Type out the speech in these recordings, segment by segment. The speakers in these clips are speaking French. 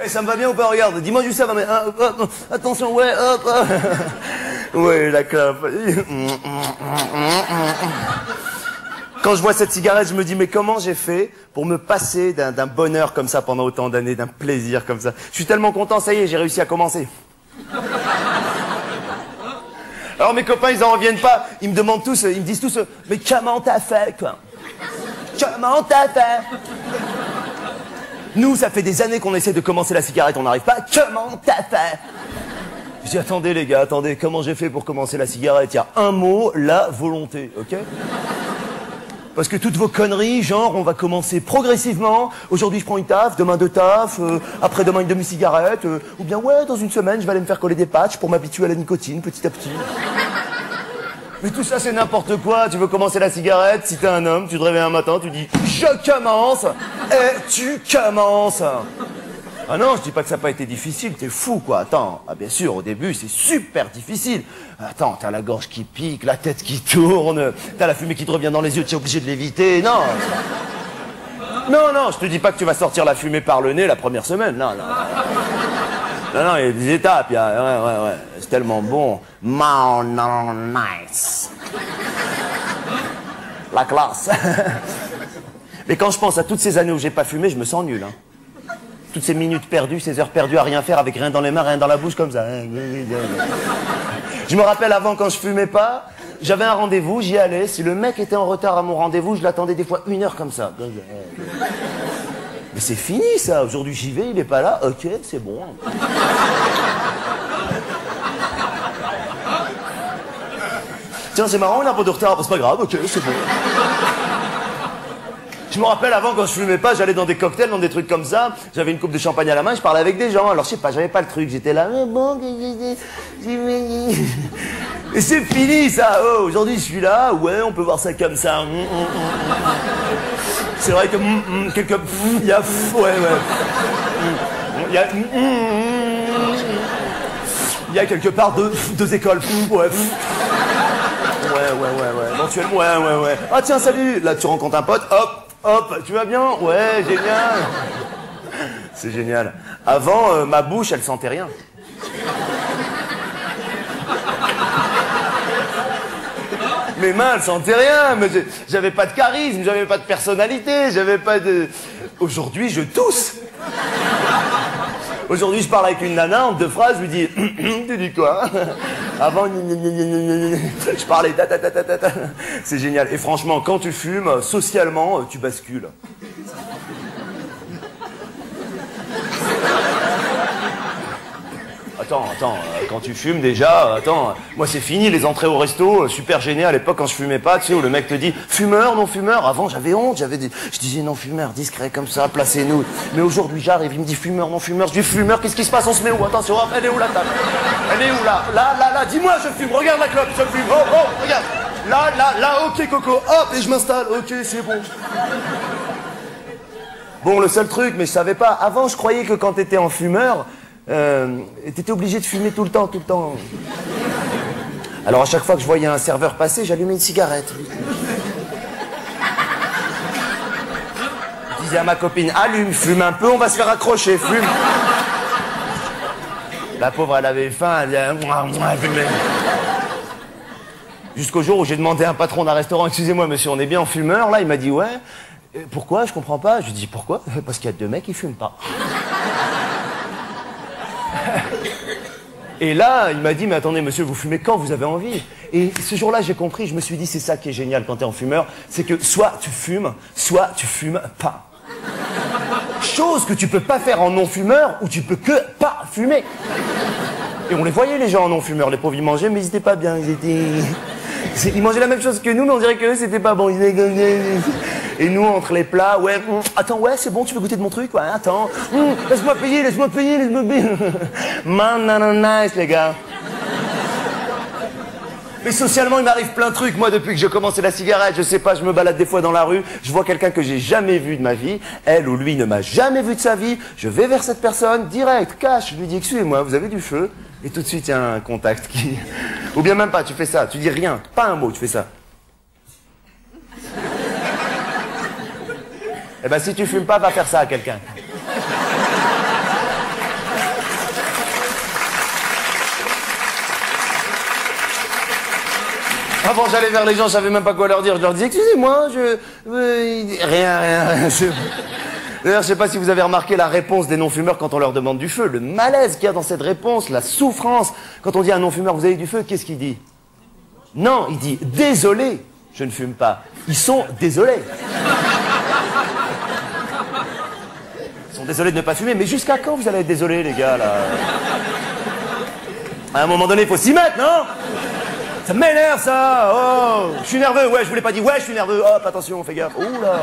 Eh, ça me va bien ou pas? Regarde, dis-moi juste ça, va, mais attention, ouais, hop. Ouais, la clope. Quand je vois cette cigarette, je me dis, mais comment j'ai fait pour me passer d'un bonheur comme ça pendant autant d'années, d'un plaisir comme ça? Je suis tellement content, ça y est, j'ai réussi à commencer. Alors mes copains, ils en reviennent pas, ils me demandent tous, ils me disent tous, mais comment t'as fait, quoi? Comment t'as fait? Nous, ça fait des années qu'on essaie de commencer la cigarette, on n'arrive pas. Comment t'as fait? Je dis, attendez les gars, attendez, comment j'ai fait pour commencer la cigarette? Il y a un mot, la volonté, ok? Parce que toutes vos conneries, genre, on va commencer progressivement. Aujourd'hui, je prends une taf, demain deux tafs, après-demain une demi-cigarette, ou bien, ouais, dans une semaine, je vais aller me faire coller des patchs pour m'habituer à la nicotine, petit à petit. Mais tout ça, c'est n'importe quoi. Tu veux commencer la cigarette, si t'es un homme, tu te réveilles un matin, tu dis « Je commence !» et tu commences. Ah non, je dis pas que ça n'a pas été difficile, t'es fou, quoi. Attends, ah bien sûr, au début, c'est super difficile. Attends, t'as la gorge qui pique, la tête qui tourne, t'as la fumée qui te revient dans les yeux, t'es obligé de l'éviter. Non. Non, je te dis pas que tu vas sortir la fumée par le nez la première semaine. Non, il y a des étapes, il y a... Ouais, c'est tellement bon. Non, nice. La classe. Mais quand je pense à toutes ces années où j'ai pas fumé, je me sens nul, hein. Toutes ces minutes perdues, ces heures perdues à rien faire, avec rien dans les mains, rien dans la bouche, comme ça. Je me rappelle avant, quand je fumais pas, j'avais un rendez-vous, j'y allais. Si le mec était en retard à mon rendez-vous, je l'attendais des fois 1 heure comme ça. Mais c'est fini, ça. Aujourd'hui, j'y vais, il est pas là. Ok, c'est bon. Tiens, c'est marrant, il a un peu de retard. C'est pas grave, ok, c'est bon. Je me rappelle avant, quand je fumais pas, j'allais dans des cocktails, dans des trucs comme ça. J'avais une coupe de champagne à la main, je parlais avec des gens. Alors je sais pas, j'avais pas le truc. J'étais là, mais bon, et c'est fini ça. Oh, aujourd'hui je suis là, ouais, on peut voir ça comme ça. C'est vrai que quelque, il y a, ouais. Il y a quelque part deux écoles. Ouais. Éventuellement, ouais. Ah tiens, salut. Là tu rencontres un pote, hop, tu vas bien? Ouais, génial. C'est génial. Avant, ma bouche, elle sentait rien. Mes mains, elles sentaient rien. Mais j'avais pas de charisme, j'avais pas de personnalité, j'avais pas de... Aujourd'hui, je tousse. Aujourd'hui, je parle avec une nana, en 2 phrases, je lui dis « Tu dis quoi ?» Avant, je parlais ta. C'est génial. Et franchement, quand tu fumes, socialement, tu bascules. Attends, quand tu fumes déjà, moi c'est fini les entrées au resto, super gêné à l'époque quand je fumais pas, tu sais, où le mec te dit fumeur, non fumeur. Avant j'avais honte, je disais non fumeur, discret comme ça, placez-nous. Mais aujourd'hui j'arrive, il me dit fumeur, non fumeur, je dis fumeur, qu'est-ce qui se passe, on se met où? Attention, hop, elle est où la table? Elle est où là? Là, dis-moi je fume, regarde la clope, je fume, oh, regarde. Là, ok Coco, hop, et je m'installe, ok, c'est bon. Bon, le seul truc, mais je savais pas, avant je croyais que quand t'étais en fumeur, t'étais obligé de fumer tout le temps. Alors à chaque fois que je voyais un serveur passer, j'allumais une cigarette. Je disais à ma copine, allume, fume un peu, on va se faire accrocher, fume. La pauvre, elle avait faim, elle disait, fumer. Jusqu'au jour où j'ai demandé à un patron d'un restaurant, excusez-moi monsieur, on est bien en fumeur, là, il m'a dit, ouais. Pourquoi? Je comprends pas. Je lui dis, pourquoi? Parce qu'il y a 2 mecs qui fument pas. Et là, il m'a dit, mais attendez, monsieur, vous fumez quand vous avez envie? Et ce jour-là, j'ai compris, je me suis dit, c'est ça qui est génial quand t'es en fumeur, c'est que soit tu fumes pas. Chose que tu peux pas faire en non-fumeur, ou tu peux que pas fumer. Et on les voyait, les gens en non-fumeur, les pauvres, ils mangeaient, mais ils étaient pas bien, ils mangeaient la même chose que nous, mais on dirait que eux, c'était pas bon. Et nous, entre les plats, ouais, attends, ouais, c'est bon, tu veux goûter de mon truc? Ouais, attends, laisse-moi payer. Man, nice, les gars. Mais socialement, il m'arrive plein de trucs. Moi, depuis que j'ai commencé la cigarette, je sais pas, je me balade des fois dans la rue, je vois quelqu'un que j'ai jamais vu de ma vie, elle ou lui ne m'a jamais vu de sa vie, je vais vers cette personne, direct, cash, je lui dis, excusez-moi, vous avez du feu? Et tout de suite, il y a un contact qui... Ou bien même pas, tu fais ça, tu dis rien, pas un mot, tu fais ça. Eh ben, si tu fumes pas, va faire ça à quelqu'un. Avant, j'allais vers les gens, je savais même pas quoi leur dire. Je leur disais, excusez-moi, rien. D'ailleurs, je sais pas si vous avez remarqué la réponse des non-fumeurs quand on leur demande du feu. Le malaise qu'il y a dans cette réponse, la souffrance. Quand on dit à un non-fumeur, vous avez du feu, qu'est-ce qu'il dit? Non, il dit, désolé, je ne fume pas. Ils sont désolés. Ils sont désolés de ne pas fumer. Mais jusqu'à quand vous allez être désolés, les gars, là? À un moment donné, il faut s'y mettre, non? Ça m'énerve, ça. Oh, je suis nerveux. Ouais, je vous l'ai pas dit. Ouais, je suis nerveux. Hop, attention, fais gaffe. Ouh là.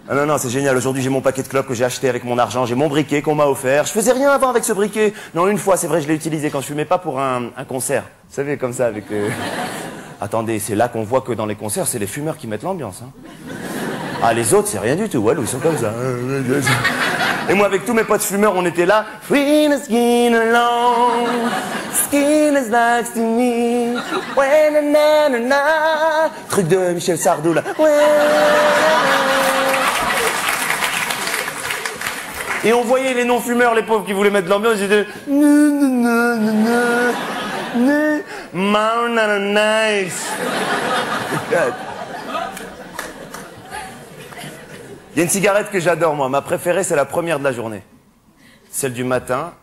Ah non, c'est génial. Aujourd'hui, j'ai mon paquet de clopes que j'ai acheté avec mon argent. J'ai mon briquet qu'on m'a offert. Je faisais rien avant avec ce briquet. Non, une fois, c'est vrai, je l'ai utilisé quand je fumais pas pour un concert. Vous savez, comme ça, avec... Attendez, c'est là qu'on voit que dans les concerts, c'est les fumeurs qui mettent l'ambiance. Hein. Ah, les autres, c'est rien du tout. Ouais, ils sont comme ça. Et moi, avec tous mes potes fumeurs, on était là. Free the skin alone. Skin is next to me. When na na na. Truc de Michel Sardou, là. Et on voyait les non-fumeurs, les pauvres qui voulaient mettre de l'ambiance, ils étaient... Nice. Il y a une cigarette que j'adore, moi. Ma préférée, c'est la première de la journée. Celle du matin,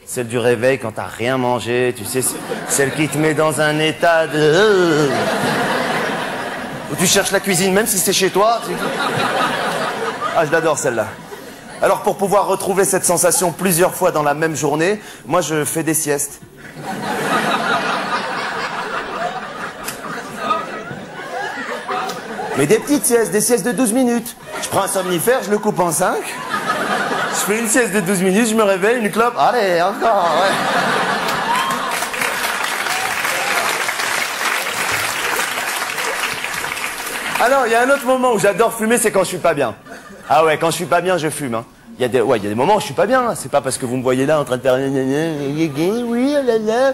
celle du réveil quand t'as rien mangé, tu sais, celle qui te met dans un état de... où tu cherches la cuisine, même si c'est chez toi. Ah, je l'adore, celle-là. Alors, pour pouvoir retrouver cette sensation plusieurs fois dans la même journée, moi, je fais des siestes. Mais des petites siestes, des siestes de 12 minutes. Je prends un somnifère, je le coupe en 5. Je fais une sieste de 12 minutes, je me réveille, une clope. Allez, encore, ouais. Alors, il y a un autre moment où j'adore fumer, c'est quand je suis pas bien. Ah ouais, quand je suis pas bien, je fume. Hein. Il y a des moments où je suis pas bien. Hein. C'est pas parce que vous me voyez là en train de faire... Oui, oh là là.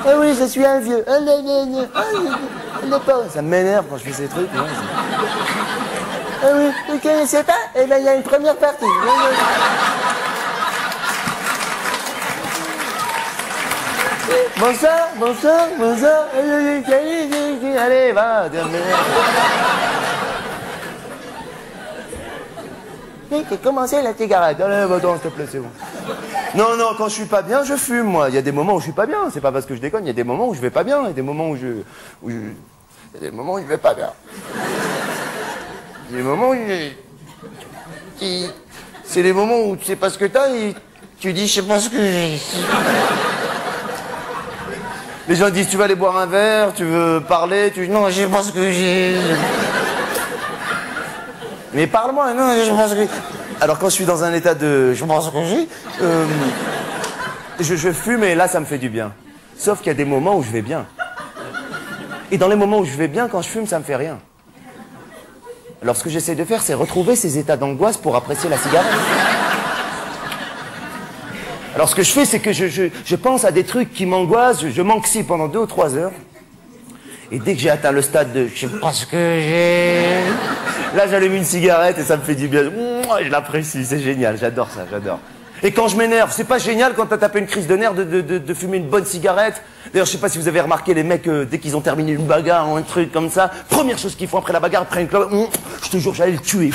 Ah oui, je suis un vieux. Ça m'énerve quand je fais ces trucs. Hein. Ah oui, vous connaissez pas? Eh ben, il y a une première partie. Bonsoir. Allez, va. J'ai commencé la cigarette. Allez, va-t'en, s'il te plaît, c'est bon. Non, quand je suis pas bien, je fume, moi. Il y a des moments où je suis pas bien. C'est pas parce que je déconne. Il y a des moments où je vais pas bien. Il y a des moments où il y a des moments où je vais pas bien. Il y a des moments où c'est les moments où tu sais pas ce que t'as et tu dis, je sais pas ce que j'ai. Les gens disent, tu vas aller boire un verre, tu veux parler, tu dis, non, je sais pas ce que j'ai. Mais parle-moi, non, je pense que... Alors quand je suis dans un état de... Je pense que je fume et là, ça me fait du bien. Sauf qu'il y a des moments où je vais bien. Et dans les moments où je vais bien, quand je fume, ça me fait rien. Alors ce que j'essaie de faire, c'est retrouver ces états d'angoisse pour apprécier la cigarette. Alors ce que je fais, c'est que je pense à des trucs qui m'angoissent, je m'anxie pendant 2 ou 3 heures. Et dès que j'ai atteint le stade de... Je sais pas ce que j'ai... Là, j'allume une cigarette et ça me fait du bien. Je l'apprécie, c'est génial, j'adore ça, j'adore. Et quand je m'énerve, c'est pas génial quand t'as tapé une crise de nerfs de fumer une bonne cigarette. D'ailleurs, je sais pas si vous avez remarqué, les mecs, dès qu'ils ont terminé une bagarre ou un truc comme ça, première chose qu'ils font après la bagarre, après une clope, je te jure, j'allais le tuer.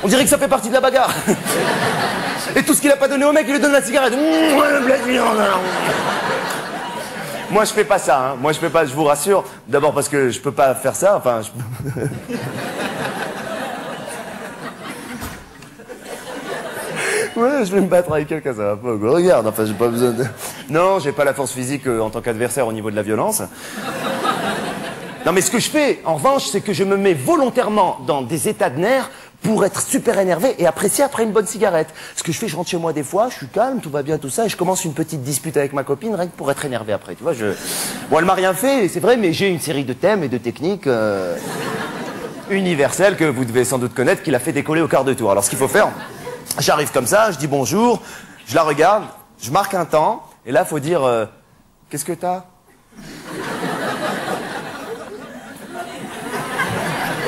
On dirait que ça fait partie de la bagarre. Et tout ce qu'il a pas donné au mec, il lui donne la cigarette. Moi, je fais pas ça, hein. Moi, je fais pas, je vous rassure. D'abord parce que je peux pas faire ça, enfin... Ouais, je vais me battre avec quelqu'un, ça va pas. Regarde, enfin, j'ai pas besoin de... Non, j'ai pas la force physique en tant qu'adversaire au niveau de la violence. Non, mais ce que je fais, en revanche, c'est que je me mets volontairement dans des états de nerfs pour être super énervé et apprécier après une bonne cigarette. Ce que je fais, je rentre chez moi des fois, je suis calme, tout va bien, tout ça, et je commence une petite dispute avec ma copine, rien que pour être énervé après, tu vois, Bon, elle m'a rien fait, c'est vrai, mais j'ai une série de thèmes et de techniques universelles que vous devez sans doute connaître, qui l'a fait décoller au quart de tour. Alors, ce qu'il faut faire, j'arrive comme ça, je dis bonjour, je la regarde, je marque un temps, et là, il faut dire, qu'est-ce que t'as?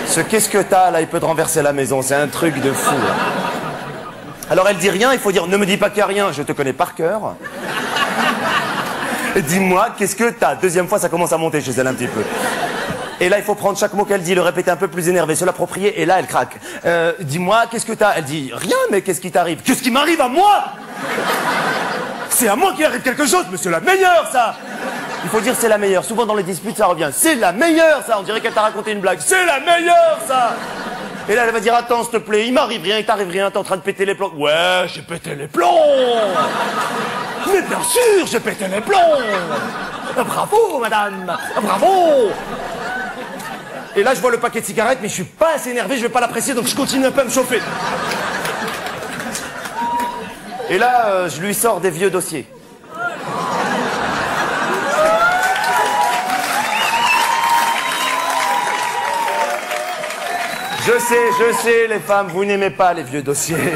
Ce qu'est-ce que t'as, là, il peut te renverser la maison. C'est un truc de fou, là. Alors, elle dit rien, il faut dire, ne me dis pas qu'il n'y a rien, je te connais par cœur. Dis-moi, qu'est-ce que t'as? Deuxième fois, ça commence à monter chez elle un petit peu. Et là, il faut prendre chaque mot qu'elle dit, le répéter un peu plus énervé, se l'approprier, et là, elle craque. Dis-moi, qu'est-ce que t'as? Elle dit, rien, mais qu'est-ce qui t'arrive? Qu'est-ce qui m'arrive à moi? C'est à moi qu'il arrive quelque chose, mais c'est la meilleure, ça! Il faut dire c'est la meilleure. Souvent dans les disputes, ça revient. C'est la meilleure, ça. On dirait qu'elle t'a raconté une blague. C'est la meilleure, ça. Et là, elle va dire, attends, s'il te plaît, il m'arrive rien, il t'arrive rien, t'es en train de péter les plombs. Ouais, j'ai pété les plombs. Mais bien sûr, j'ai pété les plombs. Bravo, madame. Bravo. Et là, je vois le paquet de cigarettes, mais je suis pas assez énervé, je vais pas l'apprécier, donc je continue un peu à me chauffer. Et là, je lui sors des vieux dossiers. Je sais, les femmes, vous n'aimez pas les vieux dossiers.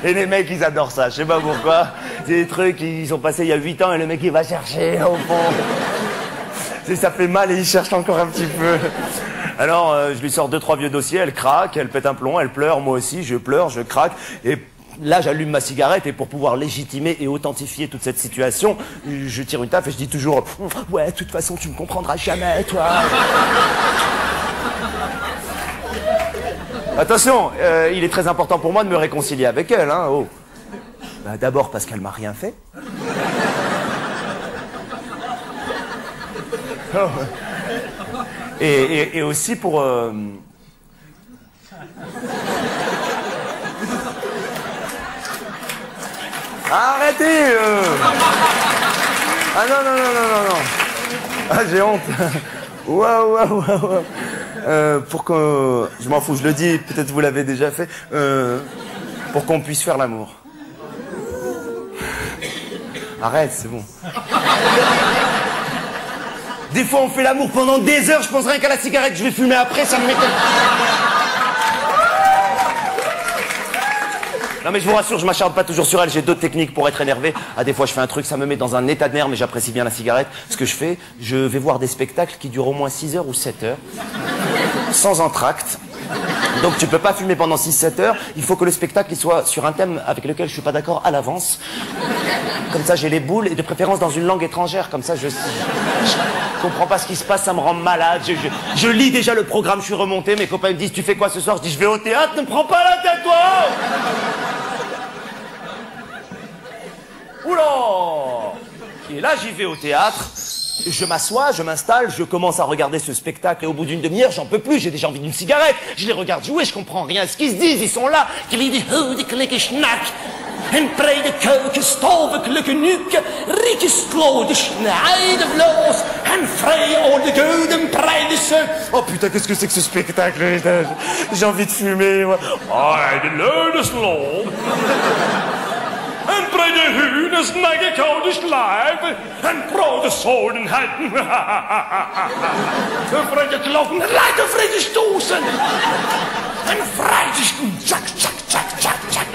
Et les mecs, ils adorent ça, je sais pas pourquoi. C'est des trucs qui sont passés il y a 8 ans et le mec, il va chercher au fond. Ça fait mal et il cherche encore un petit peu. Alors, je lui sors 2-3 vieux dossiers, elle craque, elle pète un plomb, elle pleure, moi aussi, je pleure, je craque. Et là, j'allume ma cigarette et pour pouvoir légitimer et authentifier toute cette situation, je tire une taffe et je dis toujours « Ouais, de toute façon, tu me comprendras jamais, toi !» Attention, il est très important pour moi de me réconcilier avec elle, hein, oh. Bah, d'abord parce qu'elle m'a rien fait. Oh. Et aussi pour... Arrêtez Ah non. Ah, j'ai honte. Waouh. Pour que... Je m'en fous, je le dis, peut-être vous l'avez déjà fait. Pour qu'on puisse faire l'amour. Arrête, c'est bon. Des fois, on fait l'amour pendant des heures, je pense rien qu'à la cigarette que je vais fumer après, ça me m'étonne. Non mais je vous rassure, je m'acharne pas toujours sur elle, j'ai d'autres techniques pour être énervé. Ah, des fois je fais un truc, ça me met dans un état de nerfs, mais j'apprécie bien la cigarette. Ce que je fais, je vais voir des spectacles qui durent au moins 6 heures ou 7 heures, sans entracte. Donc tu peux pas fumer pendant 6-7 heures, il faut que le spectacle il soit sur un thème avec lequel je suis pas d'accord à l'avance. Comme ça j'ai les boules, et de préférence dans une langue étrangère, comme ça je comprends pas ce qui se passe, ça me rend malade. Je lis déjà le programme, je suis remonté, mes copains me disent tu fais quoi ce soir? Je dis je vais au théâtre, ne me prends pas la tête toi. Oula! Et là, j'y vais au théâtre, je m'assois, je m'installe, je commence à regarder ce spectacle et au bout d'une demi-heure, j'en peux plus, j'ai déjà envie d'une cigarette. Je les regarde jouer, je comprends rien à ce qu'ils se disent, ils sont là. En breide keuken, stovekelijke nuke, rikkeslode, snijden vloos, en vrij al de gouden prijzen. Oh putain, qu'est-ce que c'est que ce spectacle? J'ai envie de fumer, moi. Ah, de leude sloot. En breide hunen, snijden koude slijven, en brode zodenheden. En vreide kloppen, rijden vrede stoßen. En vrije schoen, tjak, tjak, tjak, tjak, tjak.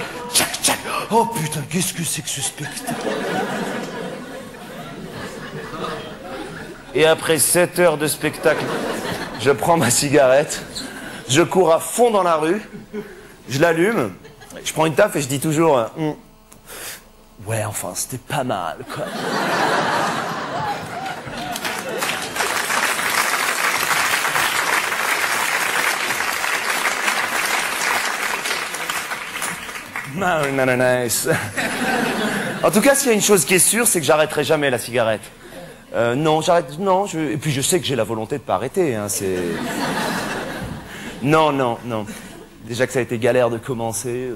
Oh putain, qu'est-ce que c'est que ce spectacle? Et après 7 heures de spectacle, je prends ma cigarette, je cours à fond dans la rue, je l'allume, je prends une taffe et je dis toujours ouais, enfin, c'était pas mal, quoi. Nice. En tout cas, s'il y a une chose qui est sûre, c'est que j'arrêterai jamais la cigarette. Non, j'arrête. Non, et puis je sais que j'ai la volonté de pas arrêter. Hein, c'est. Non. Déjà que ça a été galère de commencer.